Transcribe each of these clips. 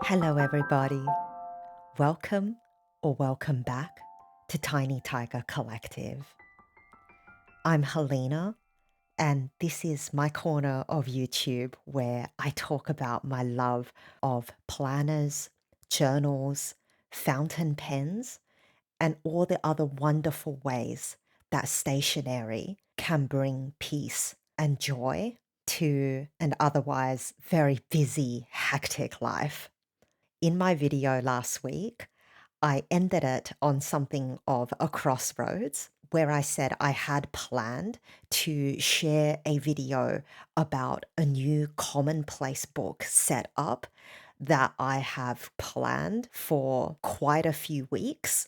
Hello, everybody. Welcome or welcome back to Tiny Tiger Collective. I'm Helena, and this is my corner of YouTube where I talk about my love of planners, journals, fountain pens, and all the other wonderful ways that stationery can bring peace and joy to an otherwise very busy, hectic life. In my video last week, I ended it on something of a crossroads where I said I had planned to share a video about a new commonplace book set up that I have planned for quite a few weeks,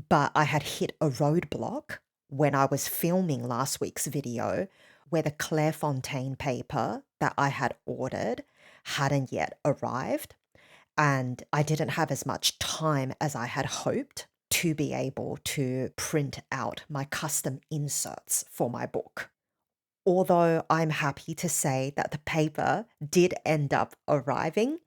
but I had hit a roadblock when I was filming last week's video where the Clairefontaine paper that I had ordered hadn't yet arrived. And I didn't have as much time as I had hoped to be able to print out my custom inserts for my book. Although I'm happy to say that the paper did end up arriving,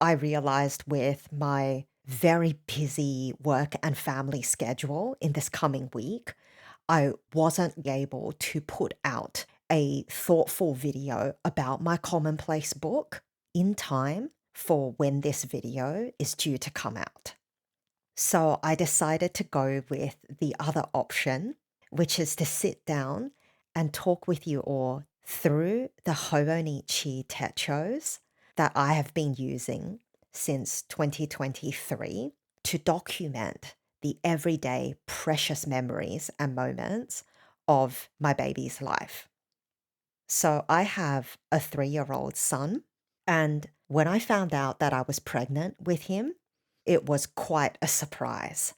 I realized with my very busy work and family schedule in this coming week, I wasn't able to put out a thoughtful video about my commonplace book in time for when this video is due to come out. So I decided to go with the other option, which is to sit down and talk with you all through the Hobonichi Techos that I have been using since 2023 to document the everyday precious memories and moments of my baby's life. So I have a 3-year-old son, and when I found out that I was pregnant with him, it was quite a surprise.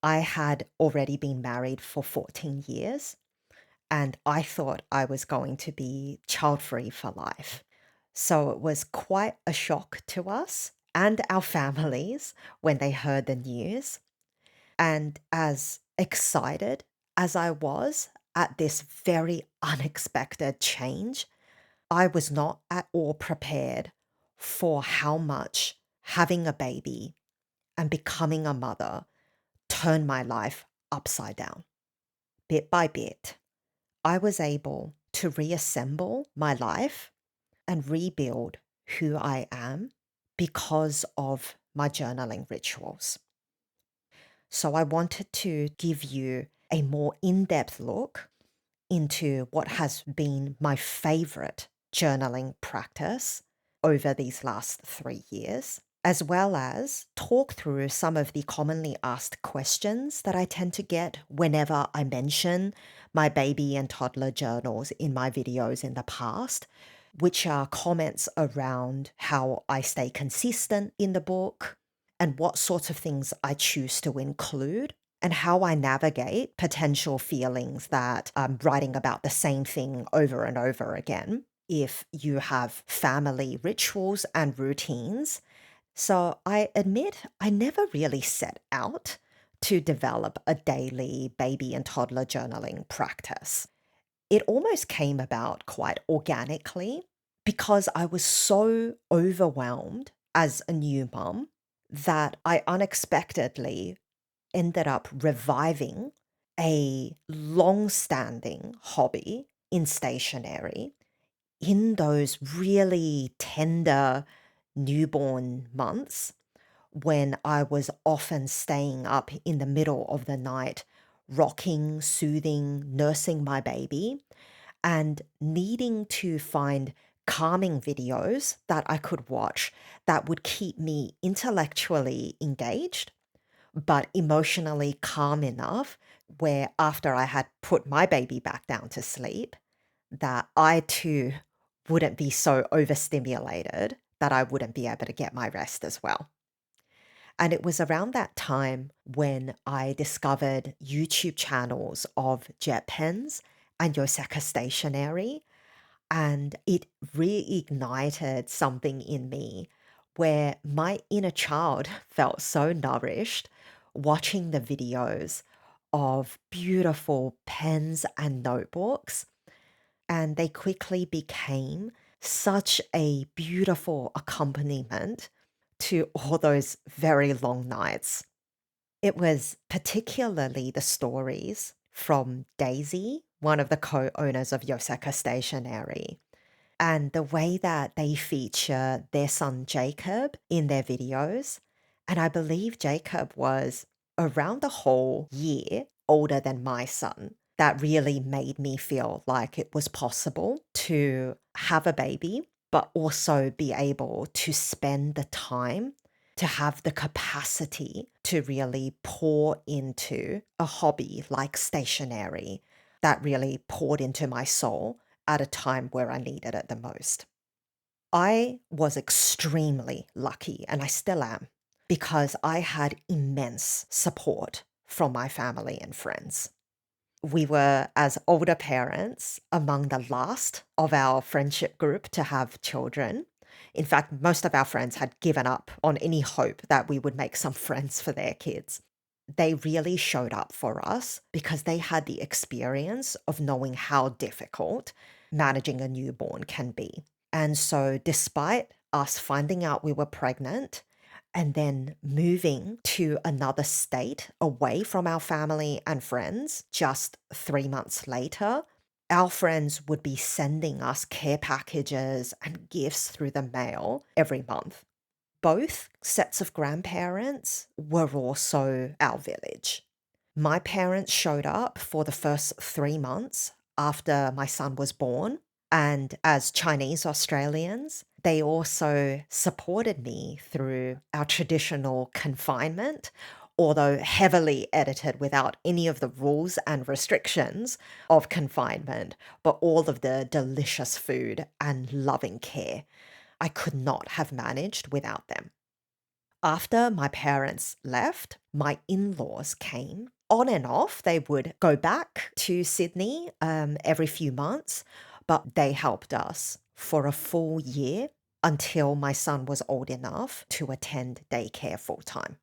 I had already been married for 14 years, and I thought I was going to be child-free for life. So it was quite a shock to us and our families when they heard the news. And as excited as I was at this very unexpected change, I was not at all prepared for how much having a baby and becoming a mother turned my life upside down. Bit by bit, I was able to reassemble my life and rebuild who I am because of my journaling rituals. So I wanted to give you a more in-depth look into what has been my favorite journaling practice over these last 3 years, as well as talk through some of the commonly asked questions that I tend to get whenever I mention my baby and toddler journals in my videos in the past, which are comments around how I stay consistent in the book and what sorts of things I choose to include and how I navigate potential feelings that I'm writing about the same thing over and over again if you have family rituals and routines. So I admit I never really set out to develop a daily baby and toddler journaling practice. It almost came about quite organically because I was so overwhelmed as a new mum that I unexpectedly ended up reviving a long-standing hobby in stationery in those really tender newborn months when I was often staying up in the middle of the night, rocking, soothing, nursing my baby, and needing to find calming videos that I could watch that would keep me intellectually engaged but emotionally calm enough where after I had put my baby back down to sleep, that I too wouldn't be so overstimulated that I wouldn't be able to get my rest as well. And it was around that time when I discovered YouTube channels of jet pens and Yosaka stationery, and it reignited something in me where my inner child felt so nourished watching the videos of beautiful pens and notebooks. And they quickly became such a beautiful accompaniment to all those very long nights. It was particularly the stories from Daisy, one of the co-owners of Yosaka Stationery, and the way that they feature their son Jacob in their videos. And I believe Jacob was around a whole year older than my son. That really made me feel like it was possible to have a baby, but also be able to spend the time to have the capacity to really pour into a hobby like stationery that really poured into my soul at a time where I needed it the most. I was extremely lucky, and I still am, because I had immense support from my family and friends. We were, as older parents, among the last of our friendship group to have children. In fact, most of our friends had given up on any hope that we would make some friends for their kids. They really showed up for us because they had the experience of knowing how difficult managing a newborn can be. And so, despite us finding out we were pregnant and then moving to another state away from our family and friends just 3 months later, our friends would be sending us care packages and gifts through the mail every month. Both sets of grandparents were also our village. My parents showed up for the first 3 months after my son was born. And as Chinese Australians, they also supported me through our traditional confinement, although heavily edited without any of the rules and restrictions of confinement, but all of the delicious food and loving care. I could not have managed without them. After my parents left, my in laws came. On and off, they would go back to Sydney every few months, but they helped us for a full year until my son was old enough to attend daycare full time.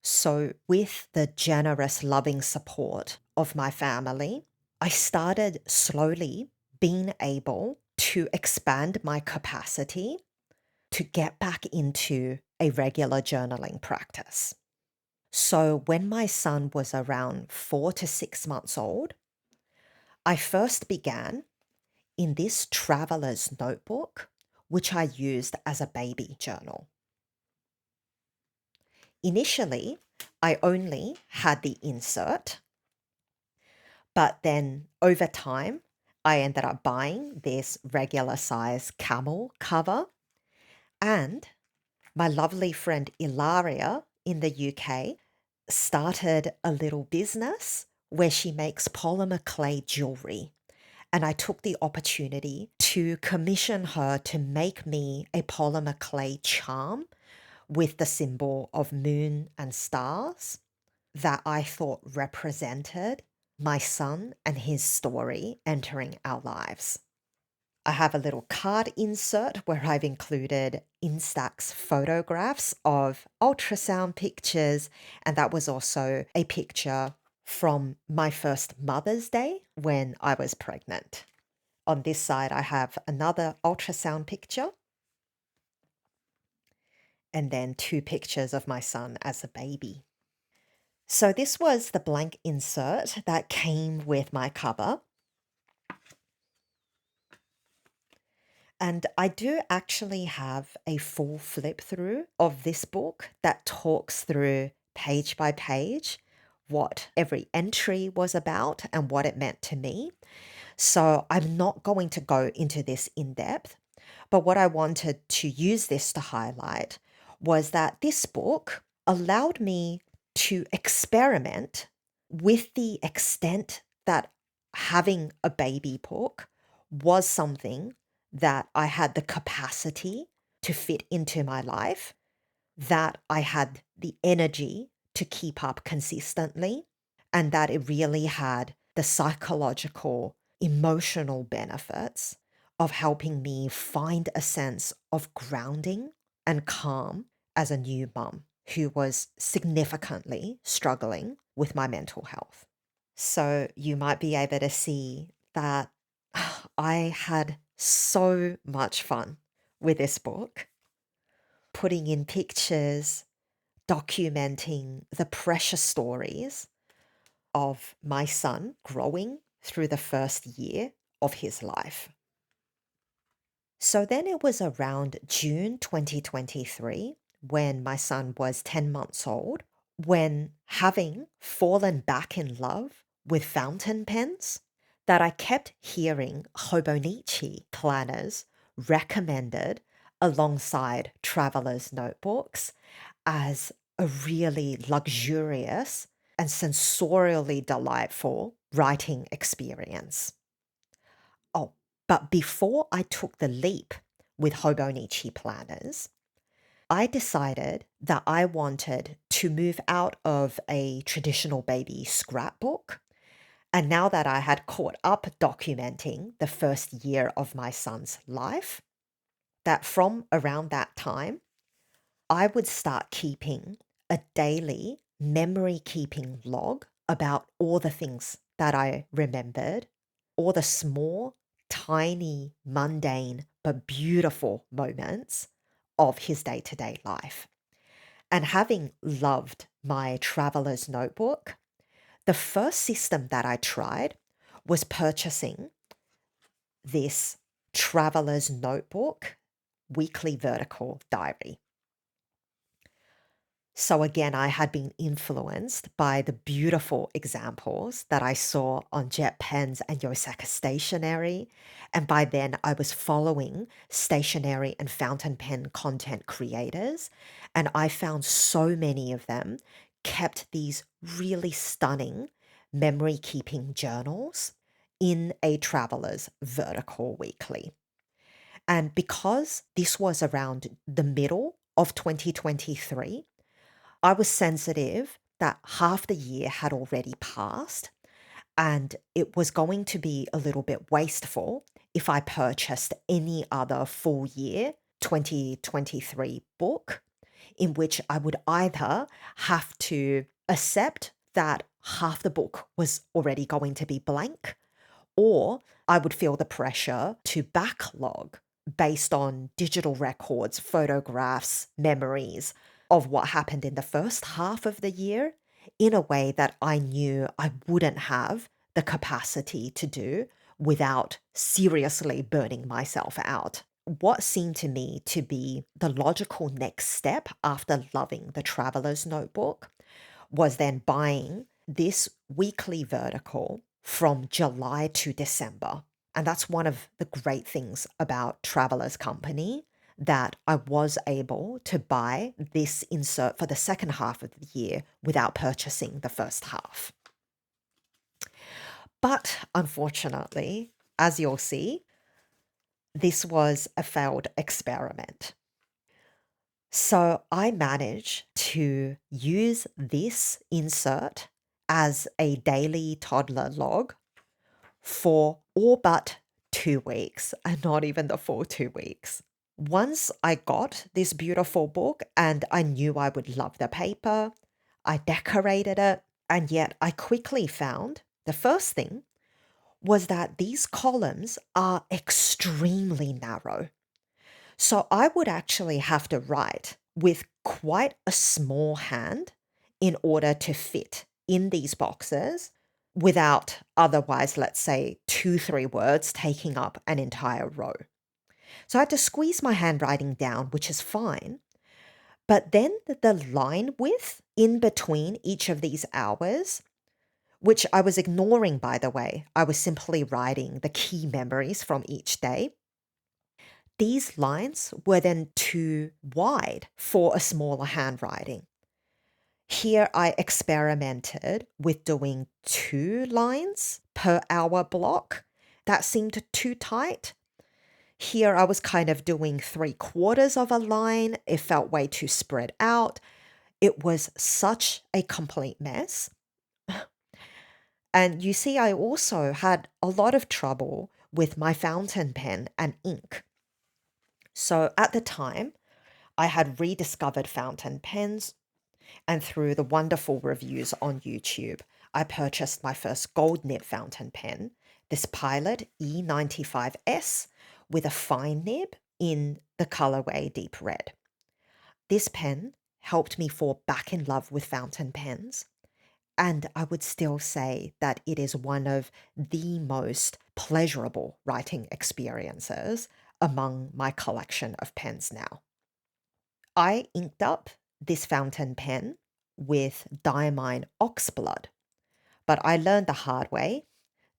So, with the generous, loving support of my family, I started slowly being able to expand my capacity to get back into a regular journaling practice. So, when my son was around 4 to 6 months old, I first began in this traveler's notebook, which I used as a baby journal. Initially, I only had the insert, but then over time, I ended up buying this regular size camel cover, and my lovely friend Ilaria in the UK started a little business where she makes polymer clay jewelry. And I took the opportunity to commission her to make me a polymer clay charm with the symbol of moon and stars that I thought represented my son and his story entering our lives. I have a little card insert where I've included instax photographs of ultrasound pictures, and that was also a picture from my first Mother's Day when I was pregnant. On this side, I have another ultrasound picture, and then two pictures of my son as a baby. So this was the blank insert that came with my cover. And I do actually have a full flip through of this book that talks through page by page what every entry was about and what it meant to me. So I'm not going to go into this in depth, but what I wanted to use this to highlight was that this book allowed me to experiment with the extent that having a baby book was something that I had the capacity to fit into my life, that I had the energy to keep up consistently, and that it really had the psychological, emotional benefits of helping me find a sense of grounding and calm as a new mum who was significantly struggling with my mental health. So you might be able to see that I had so much fun with this book. putting in pictures, documenting the precious stories of my son growing through the first year of his life. So then it was around June 2023 when my son was 10 months old, when having fallen back in love with fountain pens, that I kept hearing Hobonichi planners recommended alongside traveler's notebooks as a really luxurious and sensorially delightful writing experience. Oh, but before I took the leap with Hobonichi planners, I decided that I wanted to move out of a traditional baby scrapbook. And now that I had caught up documenting the first year of my son's life, that from around that time, I would start keeping a daily memory keeping log about all the things that I remembered, all the small, tiny, mundane, but beautiful moments of his day to day life. And having loved my traveler's notebook, the first system that I tried was purchasing this traveler's notebook weekly vertical diary. So again, I had been influenced by the beautiful examples that I saw on Jet Pens and Yosaka Stationery. And by then, I was following stationery and fountain pen content creators. And I found so many of them kept these really stunning memory keeping journals in a traveler's vertical weekly. And because this was around the middle of 2023, I was sensitive that half the year had already passed and it was going to be a little bit wasteful if I purchased any other full year 2023 book in which I would either have to accept that half the book was already going to be blank, or I would feel the pressure to backlog based on digital records, photographs, memories of what happened in the first half of the year in a way that I knew I wouldn't have the capacity to do without seriously burning myself out. What seemed to me to be the logical next step after loving the Traveler's Notebook was then buying this weekly vertical from July to December. And that's one of the great things about Traveler's Company, that I was able to buy this insert for the second half of the year without purchasing the first half. But unfortunately, as you'll see, this was a failed experiment. So I managed to use this insert as a daily toddler log for all but 2 weeks, and not even the full 2 weeks. Once I got this beautiful book and I knew I would love the paper, I decorated it, and yet I quickly found the first thing was that these columns are extremely narrow. So I would actually have to write with quite a small hand in order to fit in these boxes without otherwise, let's say, 2, 3 words taking up an entire row. So I had to squeeze my handwriting down, which is fine. But then the line width in between each of these hours, which I was ignoring, by the way, I was simply writing the key memories from each day. These lines were then too wide for a smaller handwriting. Here I experimented with doing 2 lines per hour block. That seemed too tight. Here I was kind of doing 3/4 of a line. It felt way too spread out. It was such a complete mess. And you see, I also had a lot of trouble with my fountain pen and ink. So at the time, I had rediscovered fountain pens, and through the wonderful reviews on YouTube, I purchased my first gold nib fountain pen, this Pilot E95S with a fine nib in the colorway deep red. This pen helped me fall back in love with fountain pens, and I would still say that it is one of the most pleasurable writing experiences among my collection of pens now. I inked up this fountain pen with diamine oxblood, but I learned the hard way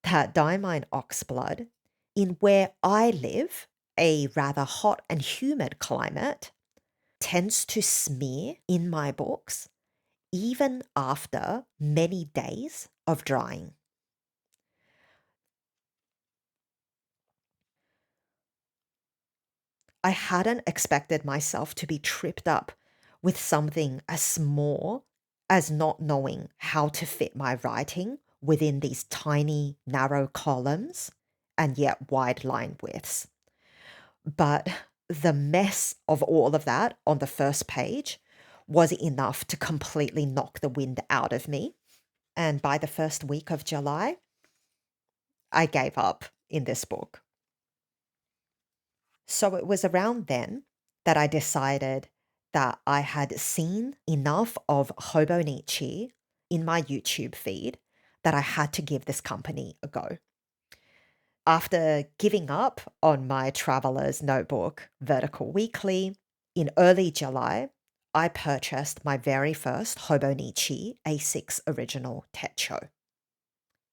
that diamine oxblood, in where I live, a rather hot and humid climate, tends to smear in my books even after many days of drying. I hadn't expected myself to be tripped up with something as small as not knowing how to fit my writing within these tiny, narrow columns and yet wide line widths. But the mess of all of that on the first page was enough to completely knock the wind out of me. And by the first week of July, I gave up in this book. So it was around then that I decided that I had seen enough of Hobonichi in my YouTube feed that I had to give this company a go. After giving up on my traveler's notebook, Vertical Weekly, in early July, I purchased my very first Hobonichi A6 Original Techo.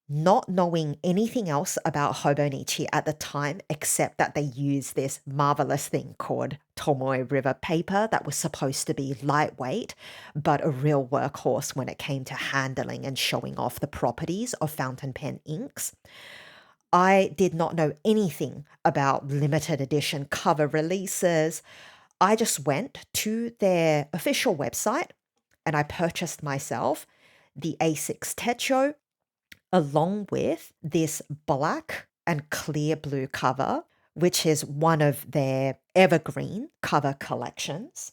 Not knowing anything else about Hobonichi at the time, except that they use this marvelous thing called Tomoe River paper that was supposed to be lightweight, but a real workhorse when it came to handling and showing off the properties of fountain pen inks. I did not know anything about limited edition cover releases. I just went to their official website and I purchased myself the A6 Techo along with this black and clear blue cover, which is one of their evergreen cover collections.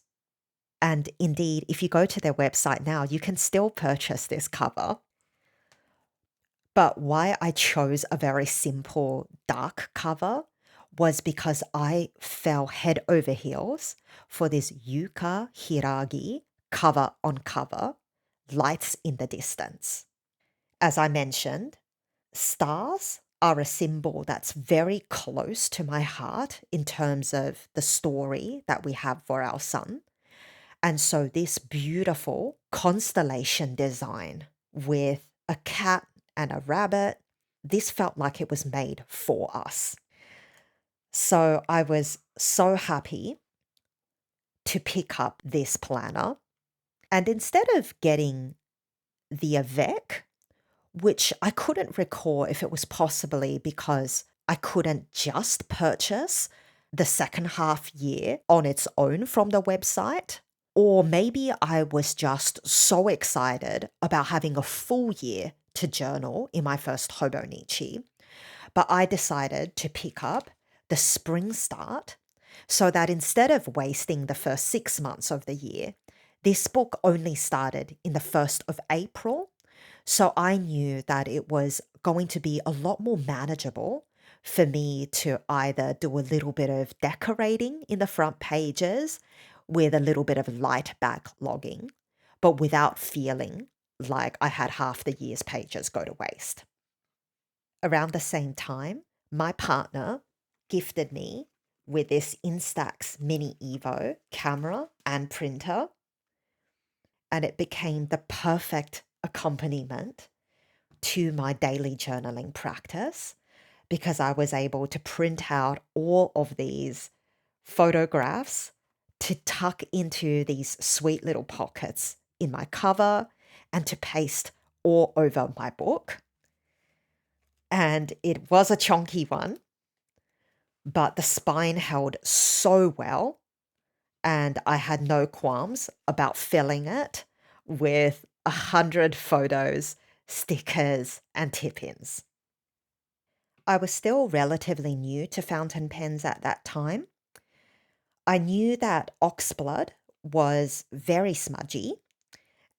And indeed, if you go to their website now, you can still purchase this cover. But why I chose a very simple dark cover was because I fell head over heels for this Yuka Hiragi cover on cover, Lights in the Distance. As I mentioned, stars are a symbol that's very close to my heart in terms of the story that we have for our son. And so, this beautiful constellation design with a cat and a rabbit, this felt like it was made for us. So, I was so happy to pick up this planner. And instead of getting the Avec, which I couldn't recall if it was possibly because I couldn't just purchase the second half year on its own from the website, or maybe I was just so excited about having a full year to journal in my first Hobonichi. But I decided to pick up the spring start so that instead of wasting the first 6 months of the year, this book only started in the 1st of April. So I knew that it was going to be a lot more manageable for me to either do a little bit of decorating in the front pages with a little bit of light backlogging, but without feeling like I had half the year's pages go to waste. Around the same time, my partner gifted me with this Instax Mini Evo camera and printer, and it became the perfect accompaniment to my daily journaling practice because I was able to print out all of these photographs to tuck into these sweet little pockets in my cover and to paste all over my book. And it was a chunky one, but the spine held so well, and I had no qualms about filling it with 100 photos, stickers, and tip-ins. I was still relatively new to fountain pens at that time. I knew that oxblood was very smudgy,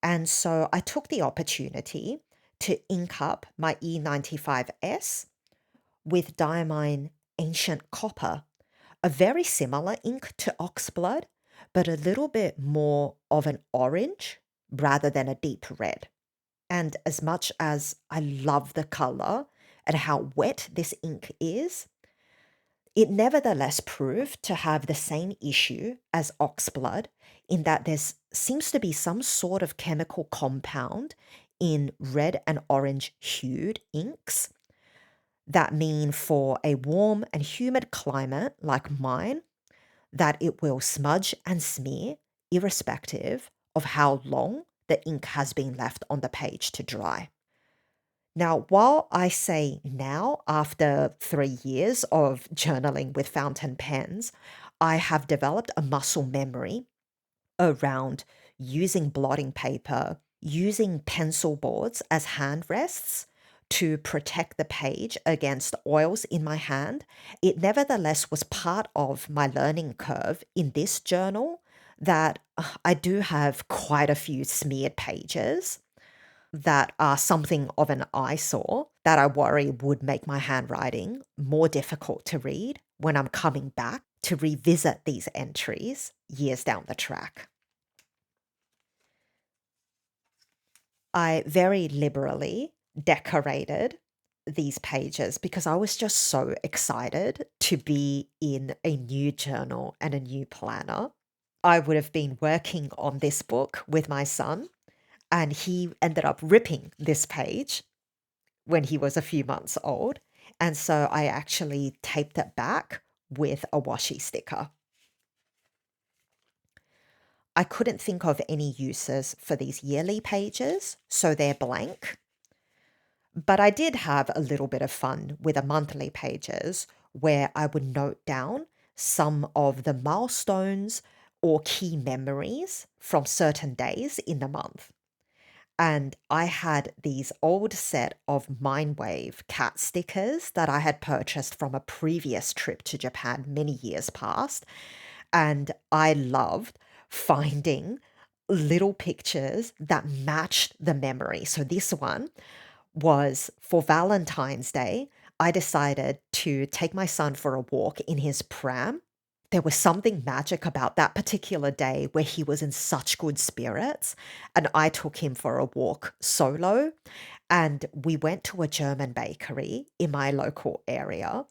and so I took the opportunity to ink up my E95S with diamine ancient copper, a very similar ink to oxblood, but a little bit more of an orange rather than a deep red. And as much as I love the color and how wet this ink is, it nevertheless proved to have the same issue as oxblood in that there seems to be some sort of chemical compound in red and orange hued inks that mean for a warm and humid climate like mine, that it will smudge and smear irrespective of how long the ink has been left on the page to dry. Now, while I say now, after 3 years of journaling with fountain pens, I have developed a muscle memory around using blotting paper, using pencil boards as hand rests to protect the page against oils in my hand, it nevertheless was part of my learning curve in this journal that I do have quite a few smeared pages that are something of an eyesore that I worry would make my handwriting more difficult to read when I'm coming back to revisit these entries years down the track. I very liberally decorated these pages because I was just so excited to be in a new journal and a new planner. I would have been working on this book with my son, and he ended up ripping this page when he was a few months old. And so I actually taped it back with a washi sticker. I couldn't think of any uses for these yearly pages, so they're blank. But I did have a little bit of fun with the monthly pages where I would note down some of the milestones or key memories from certain days in the month. And I had these old set of Mindwave cat stickers that I had purchased from a previous trip to Japan many years past. And I loved finding little pictures that matched the memory. So this one was for Valentine's Day. I decided to take my son for a walk in his pram. There was something magic about that particular day where he was in such good spirits, and I took him for a walk solo. And we went to a German bakery in my local area.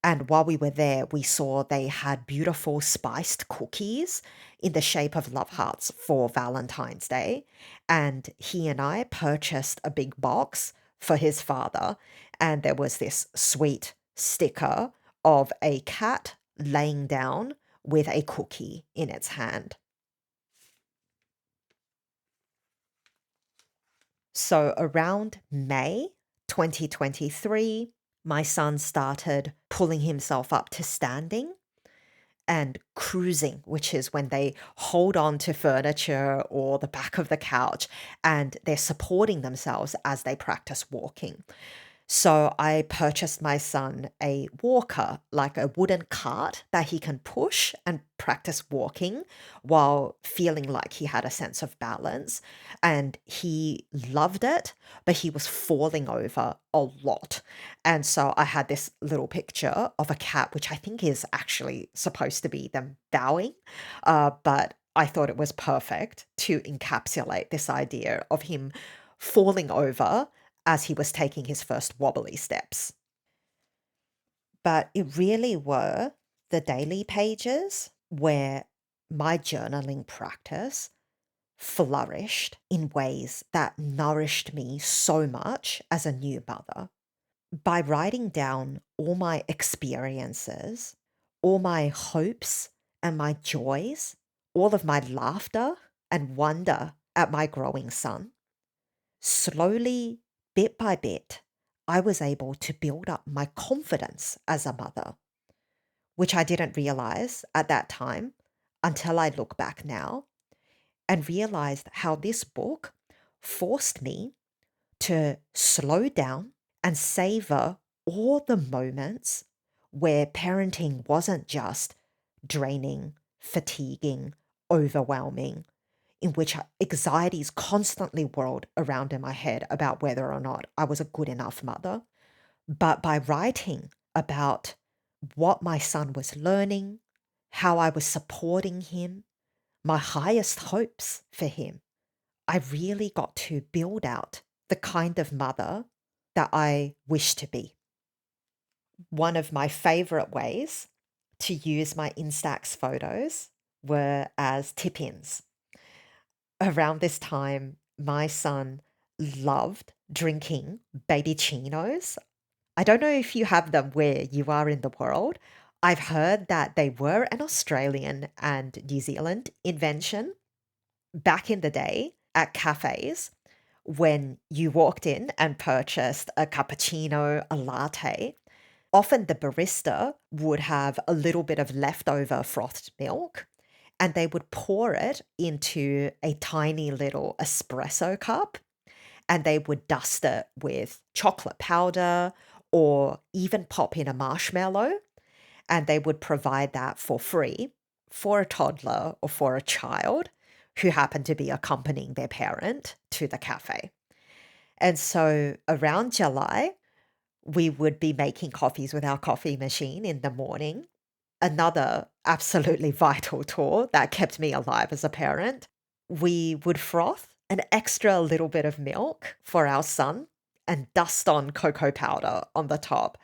And while we were there, we saw they had beautiful spiced cookies in the shape of love hearts for Valentine's Day. And he and I purchased a big box for his father. And there was this sweet sticker of a cat laying down with a cookie in its hand. So around May 2023, my son started pulling himself up to standing and cruising, which is when they hold on to furniture or the back of the couch and they're supporting themselves as they practice walking. So I purchased my son a walker, like a wooden cart that he can push and practice walking while feeling like he had a sense of balance. And he loved it, but he was falling over a lot. And so I had this little picture of a cat, which I think is actually supposed to be them bowing. But I thought it was perfect to encapsulate this idea of him falling over as he was taking his first wobbly steps. But it really were the daily pages where my journaling practice flourished in ways that nourished me so much as a new mother. By writing down all my experiences, all my hopes and my joys, all of my laughter and wonder at my growing son, slowly, bit by bit, I was able to build up my confidence as a mother, which I didn't realize at that time until I look back now and realized how this book forced me to slow down and savor all the moments where parenting wasn't just draining, fatiguing, overwhelming, in which anxieties constantly whirled around in my head about whether or not I was a good enough mother. But by writing about what my son was learning, how I was supporting him, my highest hopes for him. I really got to build out the kind of mother that I wish to be. One of my favorite ways to use my Instax photos were as tip-ins. Around this time, my son loved drinking baby chinos. I don't know if you have them where you are in the world. I've heard that they were an Australian and New Zealand invention back in the day at cafes. When you walked in and purchased a cappuccino, a latte, often the barista would have a little bit of leftover frothed milk and they would pour it into a tiny little espresso cup and they would dust it with chocolate powder or even pop in a marshmallow. And they would provide that for free for a toddler or for a child who happened to be accompanying their parent to the cafe. And so around July, we would be making coffees with our coffee machine in the morning. Another absolutely vital tool that kept me alive as a parent. We would froth an extra little bit of milk for our son and dust on cocoa powder on the top.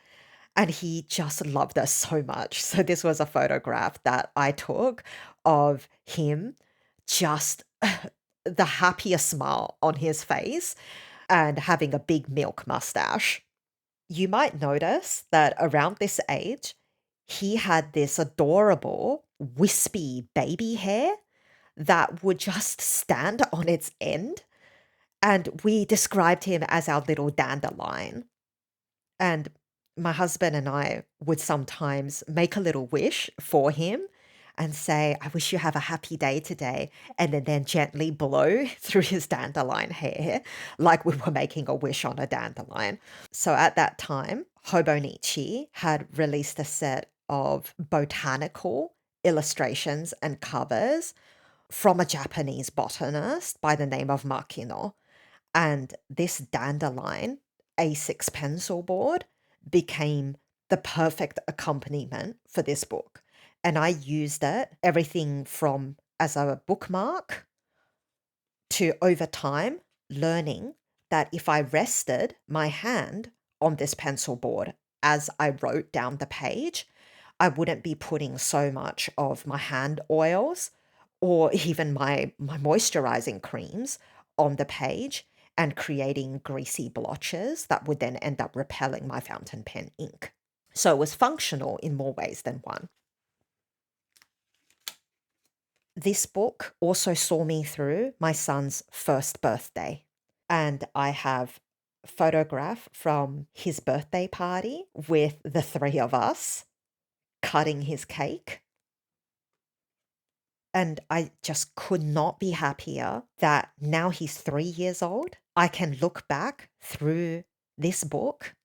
And he just loved us so much. So this was a photograph that I took of him just the happiest smile on his face and having a big milk mustache. You might notice that around this age, he had this adorable, wispy baby hair that would just stand on its end. And we described him as our little dandelion. And my husband and I would sometimes make a little wish for him and say, I wish you have a happy day today. And then gently blow through his dandelion hair like we were making a wish on a dandelion. So at that time, Hobonichi had released a set of botanical illustrations and covers from a Japanese botanist by the name of Makino. And this dandelion A6 pencil board became the perfect accompaniment for this book. And I used it everything from as a bookmark to over time learning that if I rested my hand on this pencil board as I wrote down the page, I wouldn't be putting so much of my hand oils or even my moisturizing creams on the page and creating greasy blotches that would then end up repelling my fountain pen ink. So it was functional in more ways than one. This book also saw me through my son's first birthday, and I have a photograph from his birthday party with the three of us cutting his cake. And I just could not be happier that now he's 3 years old. I can look back through this book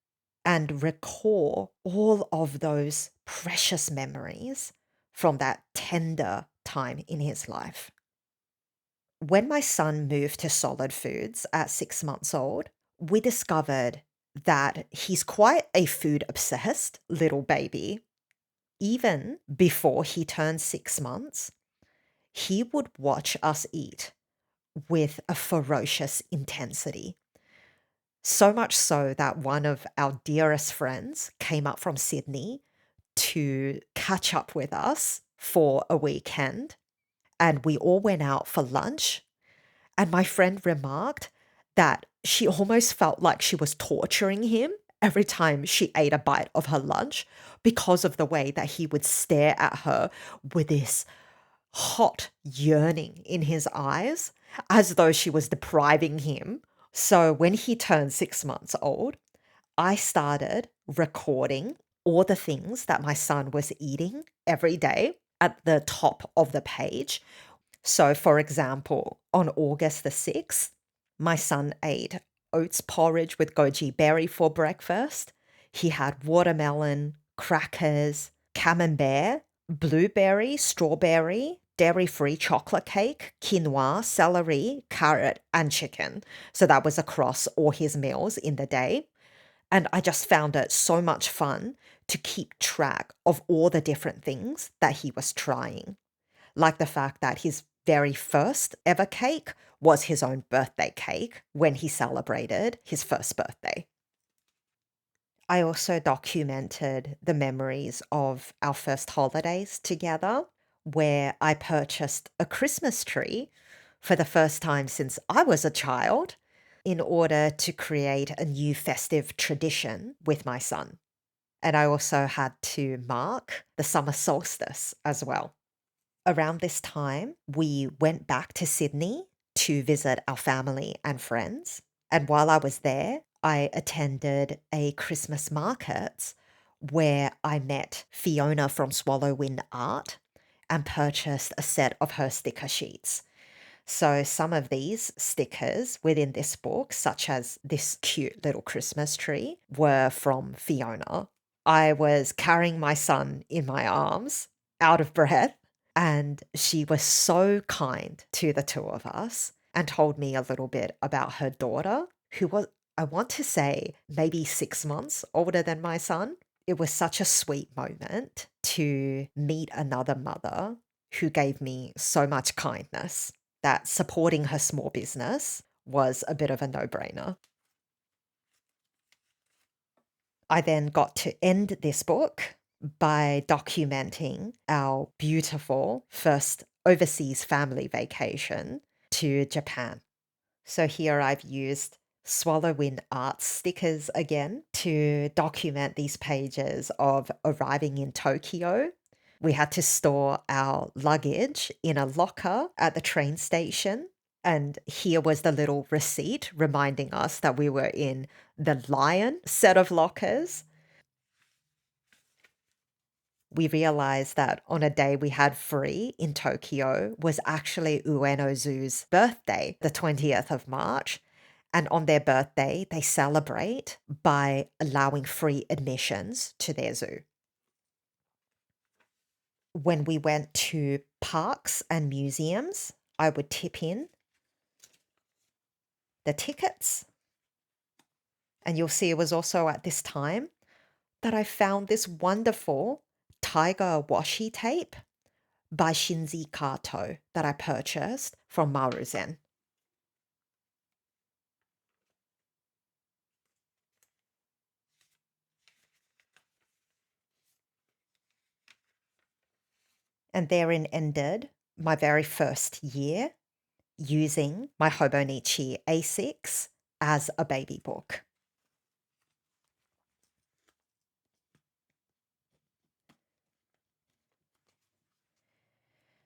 and recall all of those precious memories from that tender time in his life. When my son moved to solid foods at 6 months old, we discovered that he's quite a food obsessed little baby. Even before he turned 6 months, he would watch us eat with a ferocious intensity. So much so that one of our dearest friends came up from Sydney to catch up with us for a weekend. And we all went out for lunch. And my friend remarked that she almost felt like she was torturing him every time she ate a bite of her lunch because of the way that he would stare at her with this hot yearning in his eyes, as though she was depriving him. So when he turned 6 months old, I started recording all the things that my son was eating every day at the top of the page. So, for example, on August the 6th, my son ate oats porridge with goji berry for breakfast. He had watermelon, crackers, camembert, blueberry, strawberry, dairy-free chocolate cake, quinoa, celery, carrot, and chicken. So that was across all his meals in the day. And I just found it so much fun to keep track of all the different things that he was trying. Like the fact that his very first ever cake was his own birthday cake when he celebrated his first birthday. I also documented the memories of our first holidays together, where I purchased a Christmas tree for the first time since I was a child in order to create a new festive tradition with my son. And I also had to mark the summer solstice as well. Around this time, we went back to Sydney to visit our family and friends. And while I was there, I attended a Christmas market where I met Fiona from swallowwindart and purchased a set of her sticker sheets. So some of these stickers within this book, such as this cute little Christmas tree, were from Fiona. I was carrying my son in my arms, out of breath, and she was so kind to the two of us and told me a little bit about her daughter, who was, I want to say, maybe 6 months older than my son. It was such a sweet moment to meet another mother who gave me so much kindness that supporting her small business was a bit of a no-brainer. I then got to end this book by documenting our beautiful first overseas family vacation to Japan. So here I've used Swallowwind Art stickers again to document these pages of arriving in Tokyo. We had to store our luggage in a locker at the train station. And here was the little receipt reminding us that we were in the Lion set of lockers. We realized that on a day we had free in Tokyo was actually Ueno Zoo's birthday, the 20th of March. And on their birthday, they celebrate by allowing free admissions to their zoo. When we went to parks and museums, I would tip in the tickets. And you'll see it was also at this time that I found this wonderful tiger washi tape by Shinzi Kato that I purchased from Maruzen. And therein ended my very first year using my Hobonichi A6 as a baby book.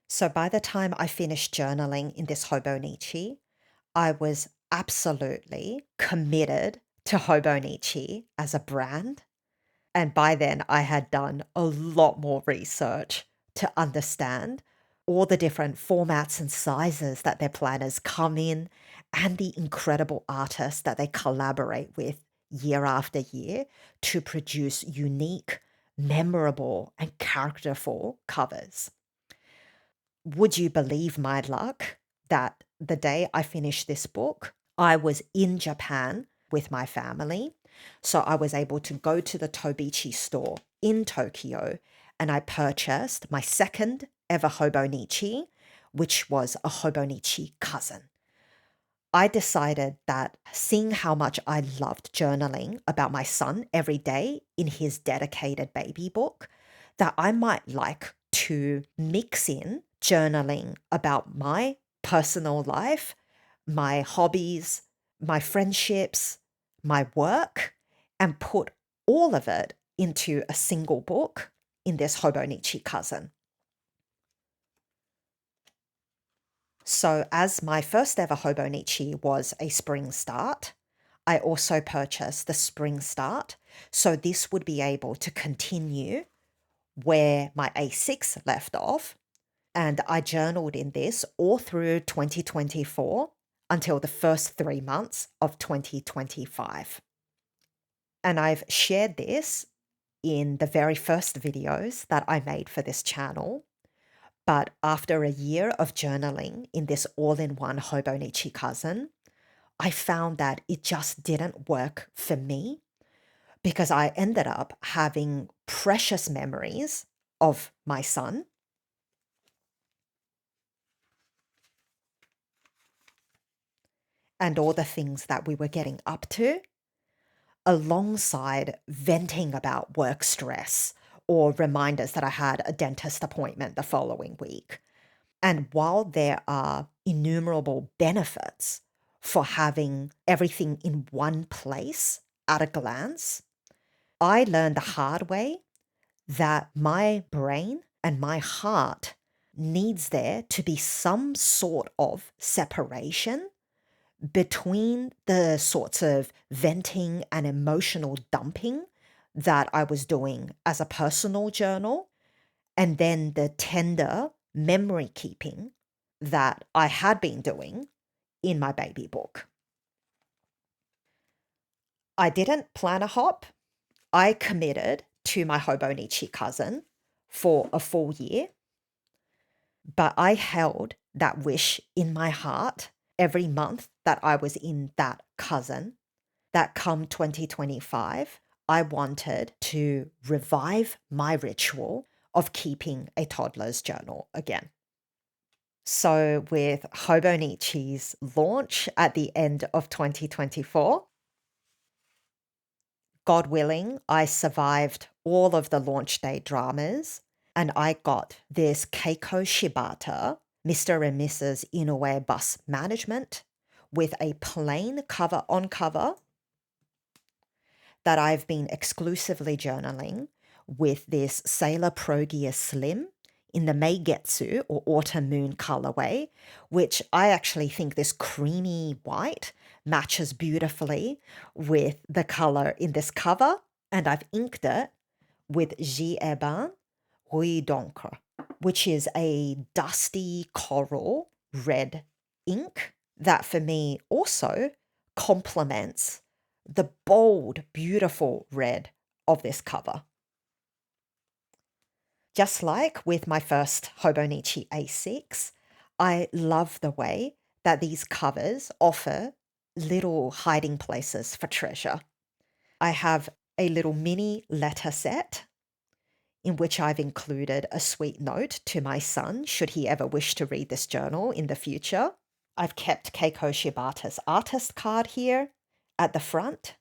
So by the time I finished journaling in this Hobonichi, I was absolutely committed to Hobonichi as a brand. And by then, I had done a lot more research to understand all the different formats and sizes that their planners come in and the incredible artists that they collaborate with year after year to produce unique, memorable, and characterful covers. Would you believe my luck that the day I finished this book, I was in Japan with my family. So I was able to go to the Tobichi store in Tokyo and I purchased my second ever Hobonichi, which was a Hobonichi cousin. I decided that seeing how much I loved journaling about my son every day in his dedicated baby book, that I might like to mix in journaling about my personal life, my hobbies, my friendships, my work, and put all of it into a single book in this Hobonichi cousin. So, as my first ever Hobonichi was a spring start, I also purchased the spring start. So, this would be able to continue where my A6 left off. And I journaled in this all through 2024 until the first 3 months of 2025. And I've shared this in the very first videos that I made for this channel. But after a year of journaling in this all-in-one Hobonichi cousin, I found that it just didn't work for me because I ended up having precious memories of my son. and all the things that we were getting up to, alongside venting about work stress or reminders that I had a dentist appointment the following week. And while there are innumerable benefits for having everything in one place at a glance, I learned the hard way that my brain and my heart needs there to be some sort of separation between the sorts of venting and emotional dumping that I was doing as a personal journal, and then the tender memory keeping that I had been doing in my baby book. I didn't plan a hop. I committed to my Hobonichi cousin for a full year, but I held that wish in my heart every month that I was in that cousin, that come 2025, I wanted to revive my ritual of keeping a toddler's journal again. So, with Hobonichi's launch at the end of 2024, God willing, I survived all of the launch day dramas and I got this Keiko Shibata Mr. and Mrs. Inoue bus management with a plain cover on cover that I've been exclusively journaling with this Sailor Progia Slim in the Meigetsu or Autumn Moon colorway, which I actually think this creamy white matches beautifully with the color in this cover. And I've inked it with J. Eban Hui Donker, which is a dusty coral red ink that for me also complements the bold, beautiful red of this cover. Just like with my first Hobonichi A6, I love the way that these covers offer little hiding places for treasure. I have a little mini letter set in which I've included a sweet note to my son should he ever wish to read this journal in the future. I've kept Keiko Shibata's artist card here at the front.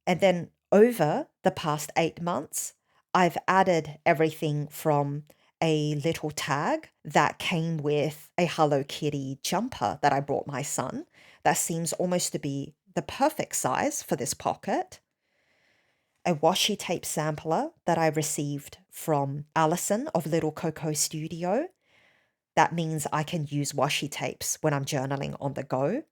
And then over the past 8 months, I've added everything from a little tag that came with a Hello Kitty jumper that I brought my son that seems almost to be the perfect size for this pocket, a washi tape sampler that I received from Alison of Little Coco Studio. That means I can use washi tapes when I'm journaling on the go.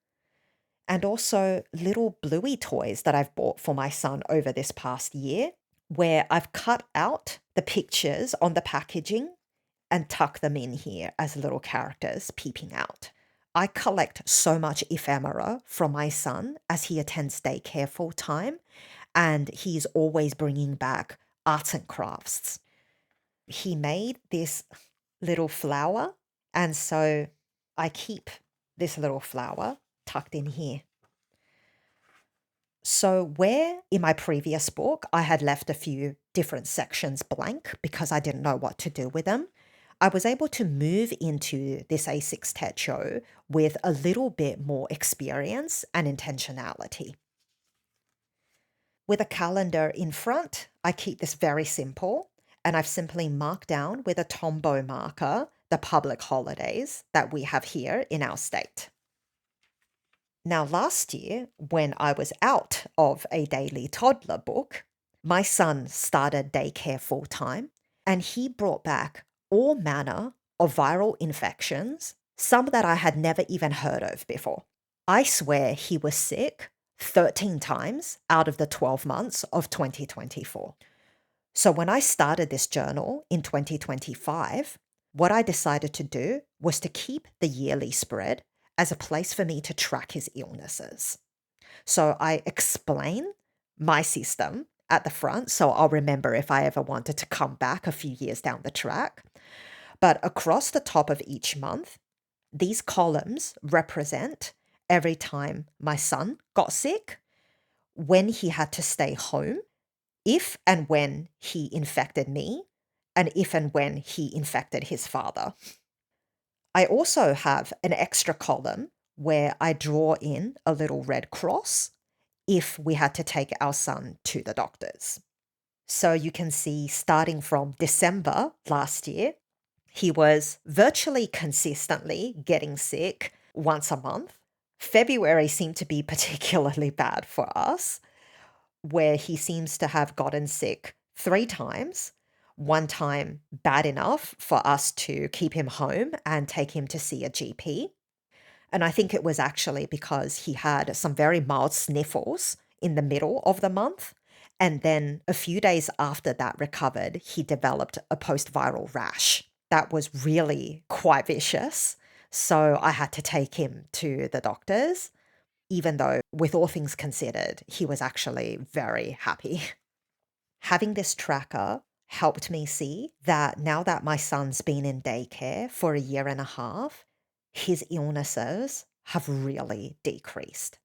And also little bluey toys that I've bought for my son over this past year, where I've cut out the pictures on the packaging and tuck them in here as little characters peeping out. I collect so much ephemera from my son as he attends daycare full time, and he's always bringing back arts and crafts. He made this little flower, and so I keep this little flower tucked in here. So where in my previous book I had left a few different sections blank because I didn't know what to do with them, I was able to move into this A6 Techo with a little bit more experience and intentionality. With a calendar in front, I keep this very simple, and I've simply marked down with a Tombow marker the public holidays that we have here in our state. Now, last year, when I was out of a daily toddler book, my son started daycare full time, and he brought back all manner of viral infections, some that I had never even heard of before. I swear he was sick 13 times out of the 12 months of 2024. So when I started this journal in 2025, what I decided to do was to keep the yearly spread as a place for me to track his illnesses. So I explain my system at the front, so I'll remember if I ever wanted to come back a few years down the track. But across the top of each month, these columns represent every time my son got sick, when he had to stay home, if and when he infected me, and if and when he infected his father. I also have an extra column where I draw in a little red cross if we had to take our son to the doctors. So you can see starting from December last year, he was virtually consistently getting sick once a month. February seemed to be particularly bad for us, where he seems to have gotten sick 3 times. One time bad enough for us to keep him home and take him to see a GP. And I think it was actually because he had some very mild sniffles in the middle of the month. And then a few days after that recovered, he developed a post-viral rash. That was really quite vicious. So I had to take him to the doctors, even though, with all things considered, he was actually very happy. Having this tracker helped me see that now that my son's been in daycare for a year and a half, his illnesses have really decreased.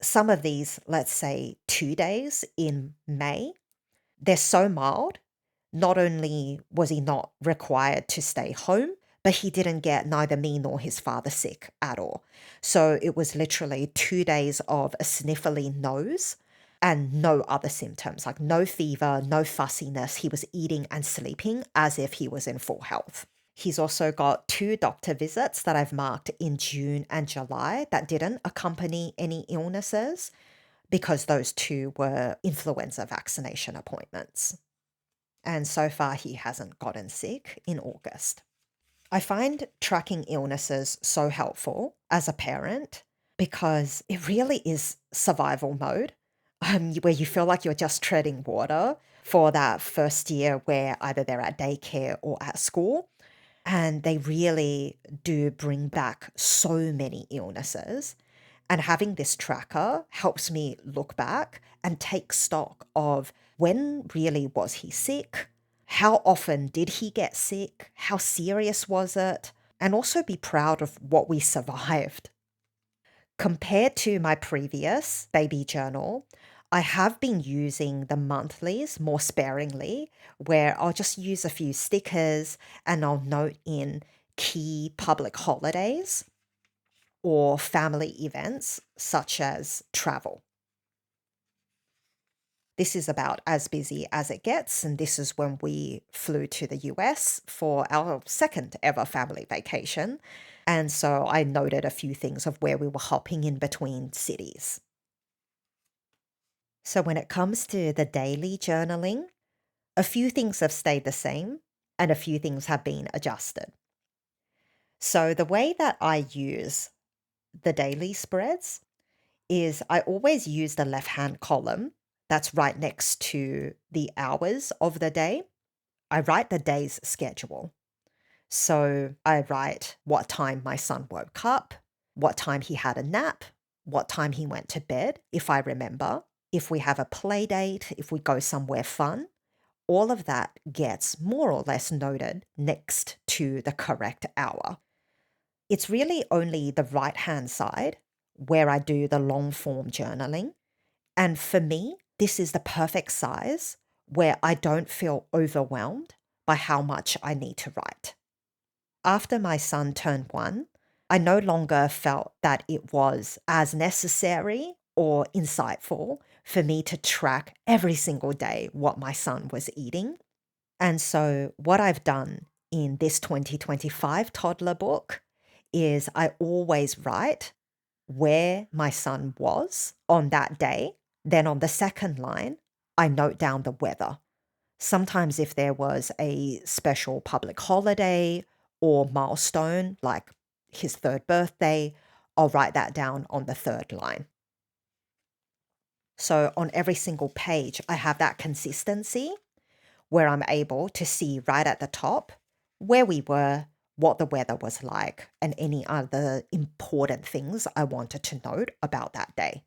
Some of these, let's say 2 days in May, they're so mild. Not only was he not required to stay home, but he didn't get neither me nor his father sick at all. So it was literally 2 days of a sniffly nose and no other symptoms, like no fever, no fussiness. He was eating and sleeping as if he was in full health. He's also got 2 doctor visits that I've marked in June and July that didn't accompany any illnesses because those 2 were influenza vaccination appointments. And so far, he hasn't gotten sick in August. I find tracking illnesses so helpful as a parent because it really is survival mode, where you feel like you're just treading water for that first year where either they're at daycare or at school. And they really do bring back so many illnesses. And having this tracker helps me look back and take stock of when really was he sick? How often did he get sick? How serious was it? And also be proud of what we survived. Compared to my previous baby journal, I have been using the monthlies more sparingly, where I'll just use a few stickers and I'll note in key public holidays or family events such as travel. This is about as busy as it gets, and this is when we flew to the US for our second ever family vacation. And so I noted a few things of where we were hopping in between cities. So when it comes to the daily journaling, a few things have stayed the same and a few things have been adjusted. So the way that I use the daily spreads is I always use the left-hand column that's right next to the hours of the day. I write the day's schedule. So I write what time my son woke up, what time he had a nap, what time he went to bed, if I remember, if we have a play date, if we go somewhere fun. All of that gets more or less noted next to the correct hour. It's really only the right-hand side where I do the long form journaling. And for me, this is the perfect size where I don't feel overwhelmed by how much I need to write. After my son turned 1, I no longer felt that it was as necessary or insightful for me to track every single day what my son was eating. And so what I've done in this 2025 toddler book is I always write where my son was on that day. Then on the second line, I note down the weather. Sometimes if there was a special public holiday or milestone, like his 3rd birthday, I'll write that down on the 3rd line. So on every single page, I have that consistency where I'm able to see right at the top where we were, what the weather was like, and any other important things I wanted to note about that day.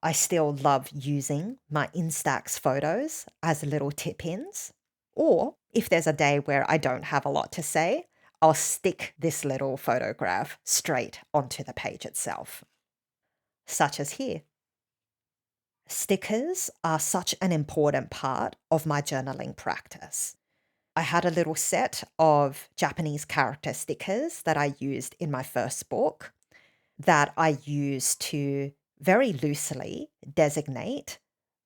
I still love using my instax photos as little tip-ins, or if there's a day where I don't have a lot to say, I'll stick this little photograph straight onto the page itself, such as here. Stickers are such an important part of my journaling practice. I had a little set of Japanese character stickers that I used in my first book. that I use to very loosely designate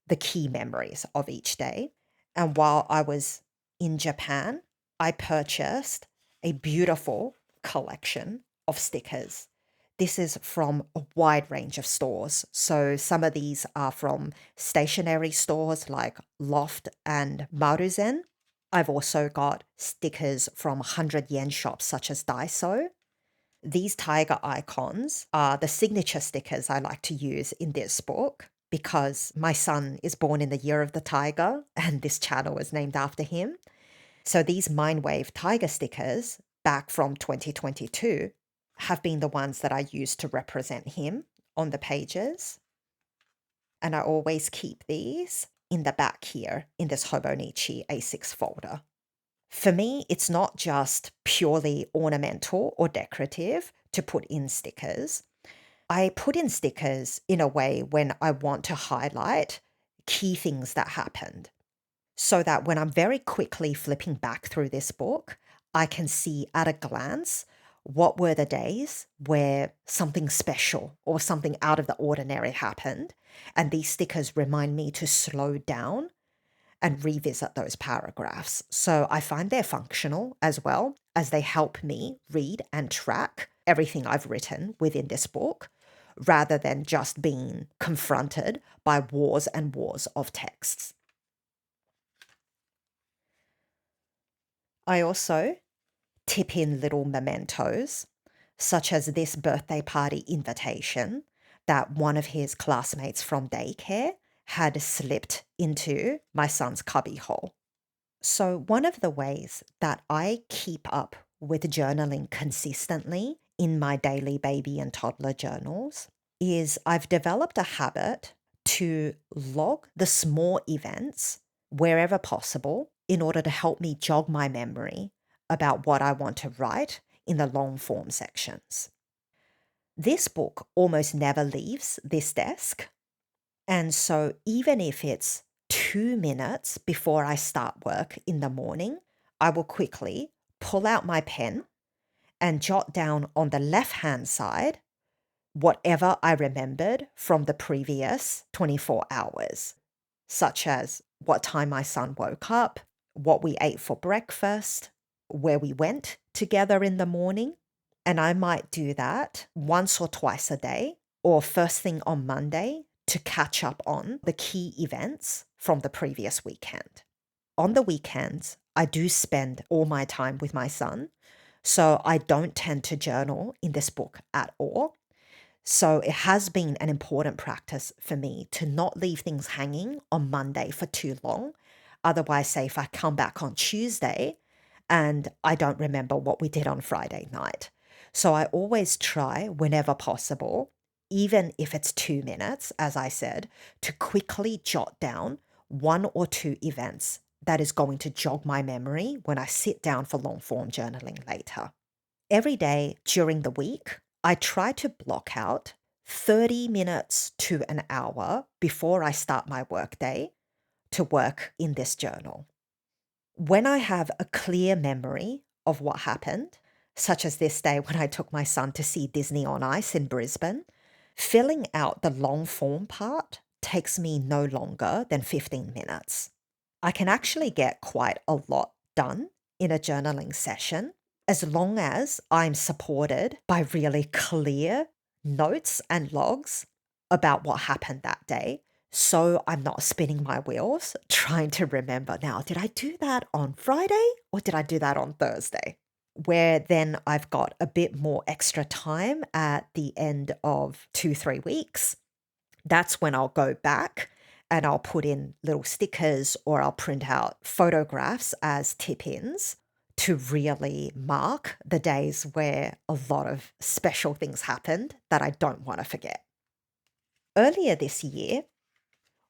the key memories of each day. And while I was in Japan, I purchased a beautiful collection of stickers. This is from a wide range of stores. So some of these are from stationery stores like Loft and Maruzen. I've also got stickers from 100 yen shops such as Daiso. These tiger icons are the signature stickers I like to use in this book because my son is born in the year of the tiger and this channel is named after him. So these Mindwave tiger stickers back from 2022 have been the ones that I use to represent him on the pages. And I always keep these in the back here in this Hobonichi A6 folder. For me, it's not just purely ornamental or decorative to put in stickers. I put in stickers in a way when I want to highlight key things that happened so that when I'm very quickly flipping back through this book, I can see at a glance what were the days where something special or something out of the ordinary happened. And these stickers remind me to slow down and revisit those paragraphs. So I find they're functional as well as they help me read and track everything I've written within this book rather than just being confronted by wars and wars of texts. I also tip in little mementos, such as this birthday party invitation that one of his classmates from daycare had slipped into my son's cubbyhole. So, one of the ways that I keep up with journaling consistently in my daily baby and toddler journals is I've developed a habit to log the small events wherever possible in order to help me jog my memory about what I want to write in the long form sections. This book almost never leaves this desk. And so, even if it's 2 minutes before I start work in the morning, I will quickly pull out my pen and jot down on the left hand side whatever I remembered from the previous 24 hours, such as what time my son woke up, what we ate for breakfast, where we went together in the morning. And I might do that once or twice a day or first thing on Monday to catch up on the key events from the previous weekend. On the weekends, I do spend all my time with my son, so I don't tend to journal in this book at all. So it has been an important practice for me to not leave things hanging on Monday for too long. Otherwise, say if I come back on Tuesday and I don't remember what we did on Friday night. So I always try, whenever possible, even if it's 2 minutes, as I said, to quickly jot down one or two events that is going to jog my memory when I sit down for long form journaling later. Every day during the week, I try to block out 30 minutes to an hour before I start my workday to work in this journal. When I have a clear memory of what happened, such as this day when I took my son to see Disney on Ice in Brisbane, filling out the long form part takes me no longer than 15 minutes. I can actually get quite a lot done in a journaling session as long as I'm supported by really clear notes and logs about what happened that day. So I'm not spinning my wheels trying to remember now, did I do that on Friday or did I do that on Thursday? Where then I've got a bit more extra time at the end of 2, 3 weeks. That's when I'll go back and I'll put in little stickers or I'll print out photographs as tip-ins to really mark the days where a lot of special things happened that I don't want to forget. Earlier this year,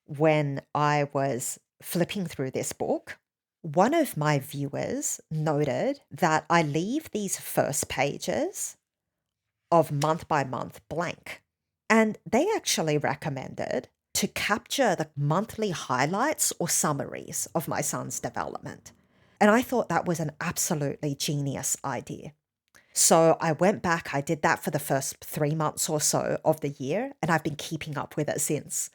when I was flipping through this book, one of my viewers noted that I leave these first pages of month by month blank. And they actually recommended to capture the monthly highlights or summaries of my son's development. And I thought that was an absolutely genius idea. So I went back, I did that for the first 3 months or so of the year, and I've been keeping up with it since.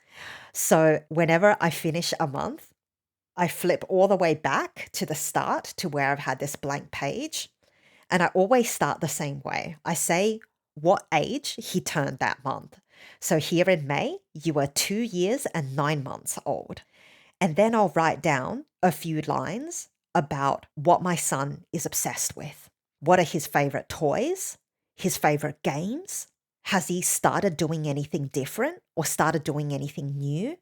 So whenever I finish a month, I flip all the way back to the start to where I've had this blank page. And I always start the same way. I say what age he turned that month. So here in May, you were 2 years and 9 months old. And then I'll write down a few lines about what my son is obsessed with. What are his favorite toys? His favorite games? Has he started doing anything different or started doing anything new?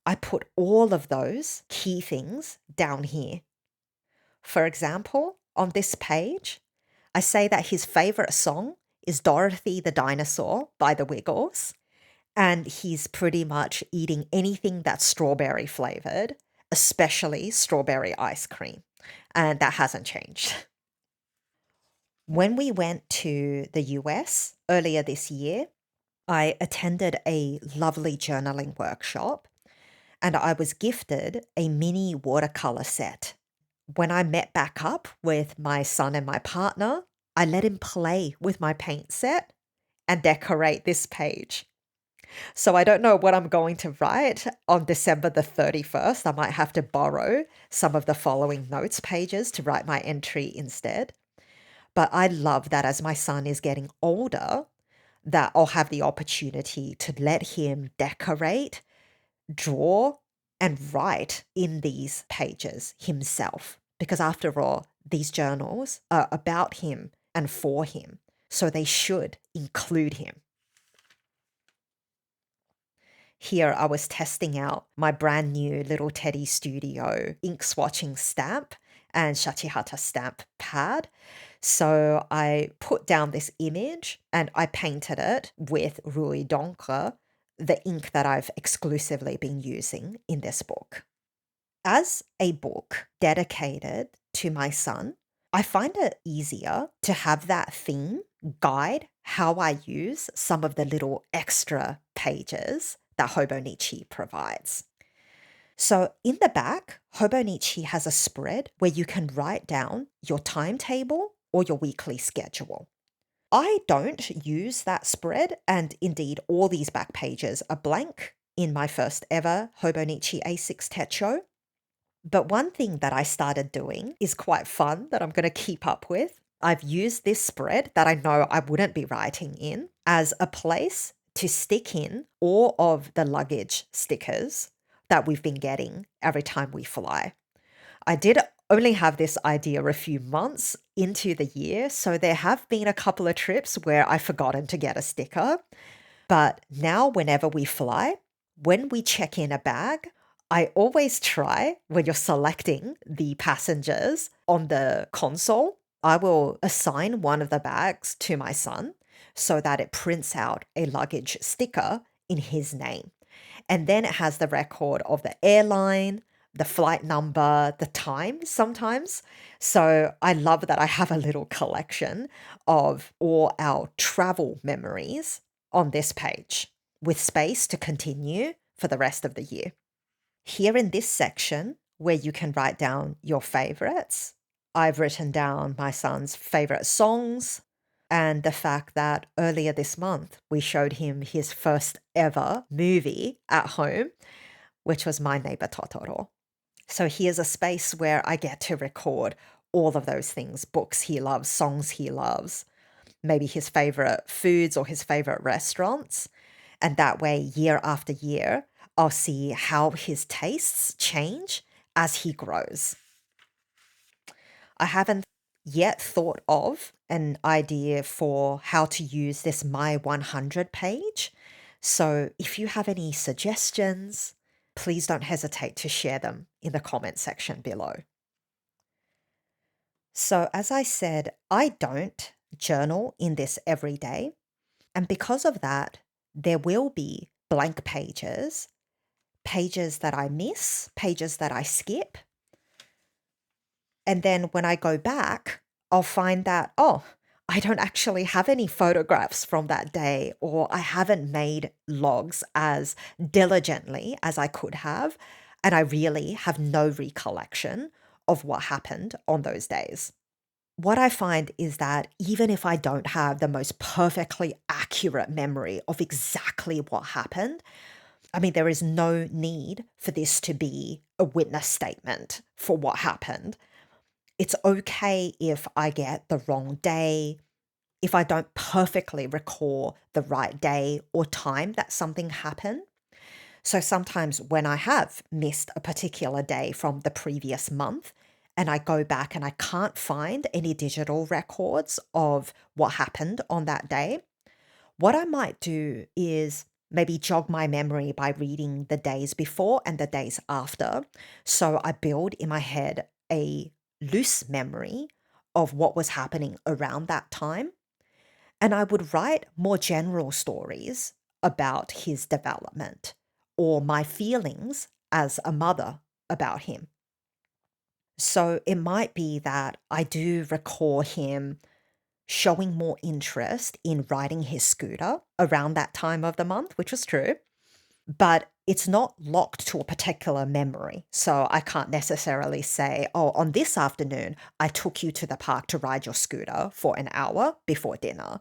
I put all of those key things down here. For example, on this page, I say that his favorite song is Dorothy the Dinosaur by the Wiggles, and he's pretty much eating anything that's strawberry flavored, especially strawberry ice cream. And that hasn't changed. When we went to the US earlier this year, I attended a lovely journaling workshop and I was gifted a mini watercolor set. When I met back up with my son and my partner, I let him play with my paint set and decorate this page. So I don't know what I'm going to write on December the 31st. I might have to borrow some of the following notes pages to write my entry instead. But I love that as my son is getting older, that I'll have the opportunity to let him decorate, draw, and write in these pages himself. Because after all, these journals are about him and for him. So they should include him. Here I was testing out my brand new Little Teddy Studio ink swatching stamp and Shachihata stamp pad. So I put down this image and I painted it with Rouille d'encre, the ink that I've exclusively been using in this book. As a book dedicated to my son, I find it easier to have that theme guide how I use some of the little extra pages that Hobonichi provides. So in the back, Hobonichi has a spread where you can write down your timetable or your weekly schedule. I don't use that spread, and indeed, all these back pages are blank in my first ever Hobonichi A6 Techo. But one thing that I started doing is quite fun that I'm going to keep up with. I've used this spread that I know I wouldn't be writing in as a place to stick in all of the luggage stickers that we've been getting every time we fly. I did only have this idea a few months into the year, so there have been a couple of trips where I've forgotten to get a sticker. But now, whenever we fly, when we check in a bag, I always try when you're selecting the passengers on the console, I will assign one of the bags to my son so that it prints out a luggage sticker in his name. And then it has the record of the airline, the flight number, the time sometimes. So I love that I have a little collection of all our travel memories on this page with space to continue for the rest of the year. Here in this section, where you can write down your favorites, I've written down my son's favorite songs and the fact that earlier this month we showed him his first ever movie at home, which was My Neighbor Totoro. So here's a space where I get to record all of those things, books he loves, songs he loves, maybe his favorite foods or his favorite restaurants. And that way, year after year, I'll see how his tastes change as he grows. I haven't yet thought of an idea for how to use this My 100 page. So if you have any suggestions, please don't hesitate to share them in the comment section below. So as I said, I don't journal in this every day. And because of that, there will be blank pages, pages that I miss, pages that I skip. And then when I go back, I'll find that, oh, I don't actually have any photographs from that day, or I haven't made logs as diligently as I could have. And I really have no recollection of what happened on those days. what I find is that even if I don't have the most perfectly accurate memory of exactly what happened, I mean, there is no need for this to be a witness statement for what happened. It's okay if I get the wrong day, if I don't perfectly recall the right day or time that something happened. So sometimes when I have missed a particular day from the previous month and I go back and I can't find any digital records of what happened on that day, what I might do is maybe jog my memory by reading the days before and the days after. So I build in my head a loose memory of what was happening around that time. And I would write more general stories about his development or my feelings as a mother about him. So it might be that I do recall him showing more interest in riding his scooter around that time of the month, which was true, but it's not locked to a particular memory. So I can't necessarily say, oh, on this afternoon, I took you to the park to ride your scooter for an hour before dinner.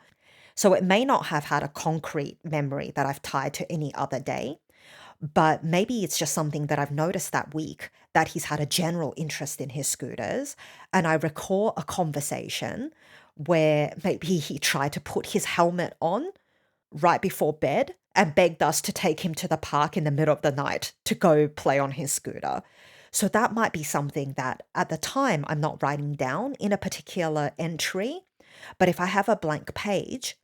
So it may not have had a concrete memory that I've tied to any other day, but maybe it's just something that I've noticed that week that he's had a general interest in his scooters. And I recall a conversation where maybe he tried to put his helmet on right before bed and begged us to take him to the park in the middle of the night to go play on his scooter. So that might be something that at the time I'm not writing down in a particular entry. But if I have a blank page,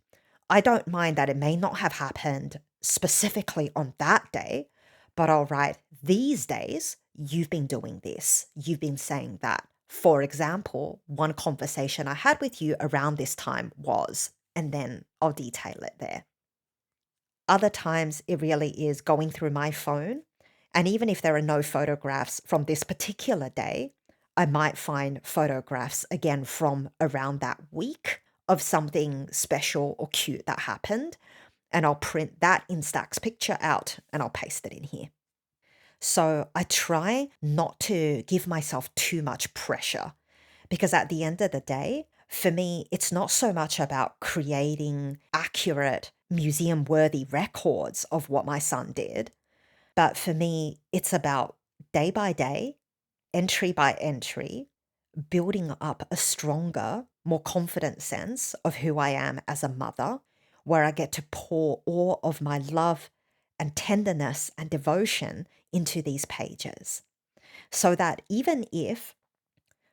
I don't mind that it may not have happened specifically on that day, but I'll write, these days, you've been doing this, you've been saying that. For example, one conversation I had with you around this time was, and then I'll detail it there. Other times, it really is going through my phone. And even if there are no photographs from this particular day, I might find photographs again from around that week of something special or cute that happened. And I'll print that instax picture out and I'll paste it in here. So I try not to give myself too much pressure because at the end of the day, for me, it's not so much about creating accurate museum worthy records of what my son did, but for me, it's about day by day, entry by entry, building up a stronger, more confident sense of who I am as a mother, where I get to pour all of my love and tenderness and devotion into these pages. So that even if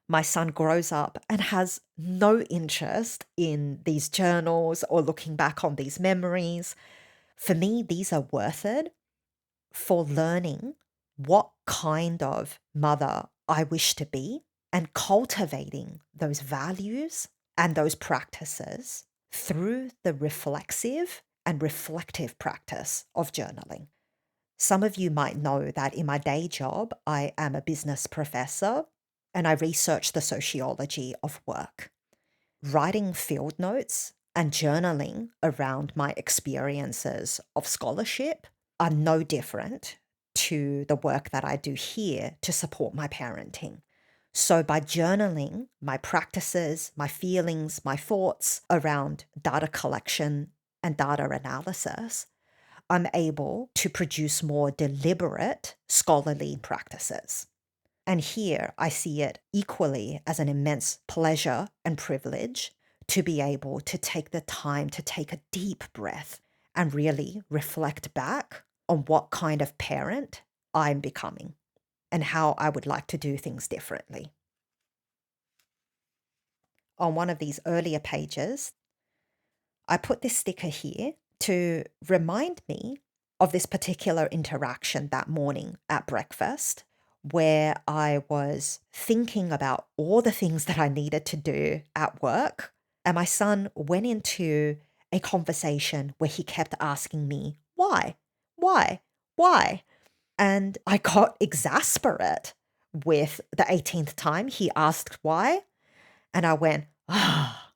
my son grows up and has no interest in these journals or looking back on these memories, for me, these are worth it for learning what kind of mother I wish to be and cultivating those values and those practices through the reflexive and reflective practice of journaling. Some of you might know that in my day job, I am a business professor and I research the sociology of work. Writing field notes and journaling around my experiences of scholarship are no different to the work that I do here to support my parenting. So, by journaling my practices, my feelings, my thoughts around data collection and data analysis, I'm able to produce more deliberate scholarly practices. And here I see it equally as an immense pleasure and privilege to be able to take the time to take a deep breath and really reflect back on what kind of parent I'm becoming and how I would like to do things differently. On one of these earlier pages, I put this sticker here to remind me of this particular interaction that morning at breakfast where I was thinking about all the things that I needed to do at work. And my son went into a conversation where he kept asking me, why? Why? Why? And I got exasperate with the 18th time he asked why. And I went, ah.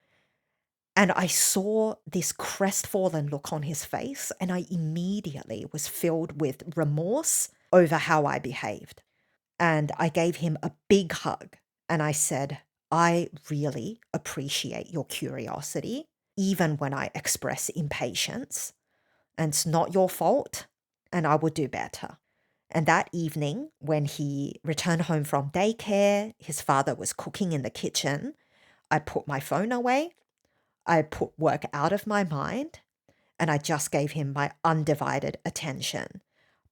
And I saw this crestfallen look on his face, and I immediately was filled with remorse over how I behaved. And I gave him a big hug and I said, I really appreciate your curiosity, even when I express impatience. And it's not your fault, and I will do better. And that evening, when he returned home from daycare, his father was cooking in the kitchen. I put my phone away, I put work out of my mind, and I just gave him my undivided attention,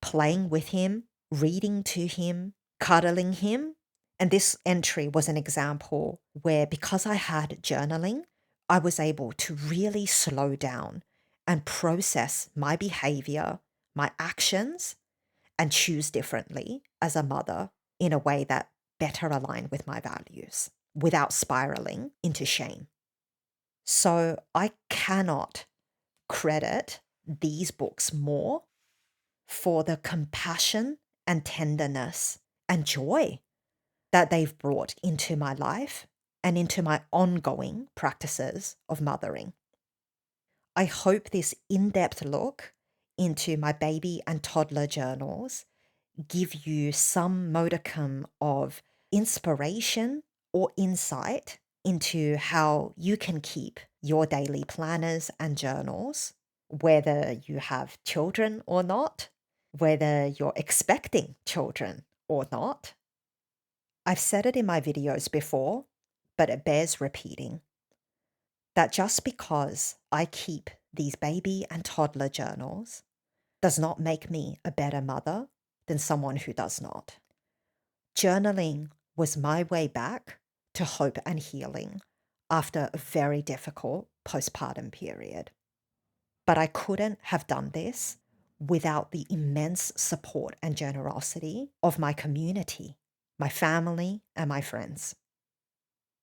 playing with him, reading to him, cuddling him. And this entry was an example where, because I had journaling, I was able to really slow down and process my behavior, my actions, and choose differently as a mother in a way that better aligned with my values without spiraling into shame. So I cannot credit these books more for the compassion and tenderness and joy that they've brought into my life and into my ongoing practices of mothering. I hope this in-depth look into my baby and toddler journals give you some modicum of inspiration or insight into how you can keep your daily planners and journals, whether you have children or not, whether you're expecting children or not. I've said it in my videos before, but it bears repeating, that just because I keep these baby and toddler journals does not make me a better mother than someone who does not. Journaling was my way back to hope and healing after a very difficult postpartum period. But I couldn't have done this without the immense support and generosity of my community, my family, and my friends.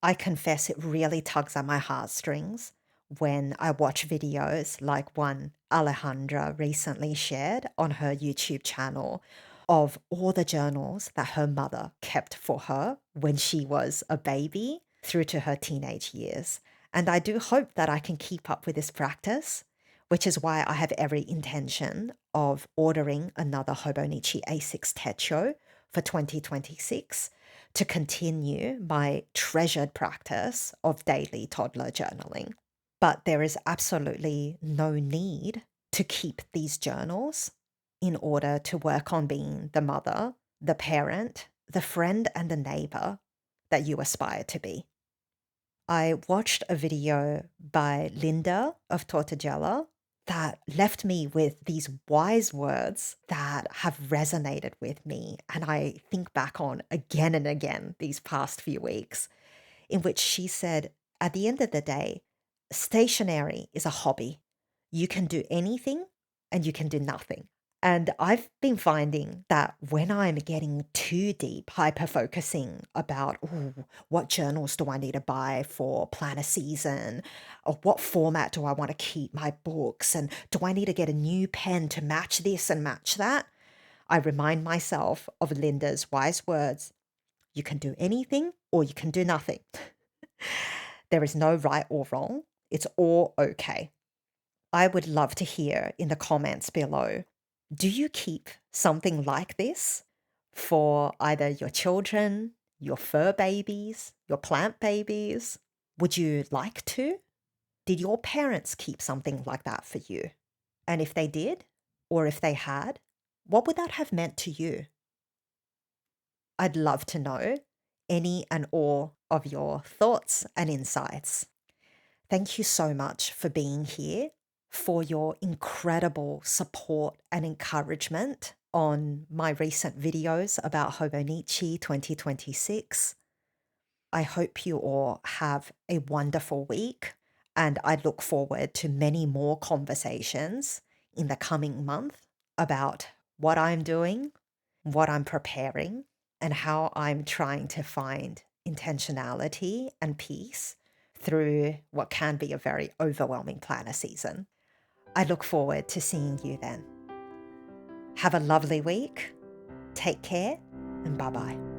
I confess it really tugs at my heartstrings when I watch videos like one Alejandra recently shared on her YouTube channel of all the journals that her mother kept for her when she was a baby through to her teenage years. And I do hope that I can keep up with this practice, which is why I have every intention of ordering another Hobonichi A6 Techo for 2026 to continue my treasured practice of daily toddler journaling. But there is absolutely no need to keep these journals in order to work on being the mother, the parent, the friend, and the neighbor that you aspire to be. I watched a video by Linda of Tortogella that left me with these wise words that have resonated with me, and I think back on again and again these past few weeks, in which she said, at the end of the day, stationery is a hobby. You can do anything and you can do nothing. And I've been finding that when I'm getting too deep, hyper focusing about, ooh, what journals do I need to buy for planner season? Or what format do I want to keep my books? And do I need to get a new pen to match this and match that? I remind myself of Linda's wise words: you can do anything or you can do nothing. There is no right or wrong. It's all okay. I would love to hear in the comments below, do you keep something like this for either your children, your fur babies, your plant babies? Would you like to? Did your parents keep something like that for you? And if they did, or if they had, what would that have meant to you? I'd love to know any and all of your thoughts and insights. Thank you so much for being here, for your incredible support and encouragement on my recent videos about Hobonichi 2026. I hope you all have a wonderful week, and I look forward to many more conversations in the coming month about what I'm doing, what I'm preparing, and how I'm trying to find intentionality and peace through what can be a very overwhelming planner season. I look forward to seeing you then. Have a lovely week. Take care, and bye-bye.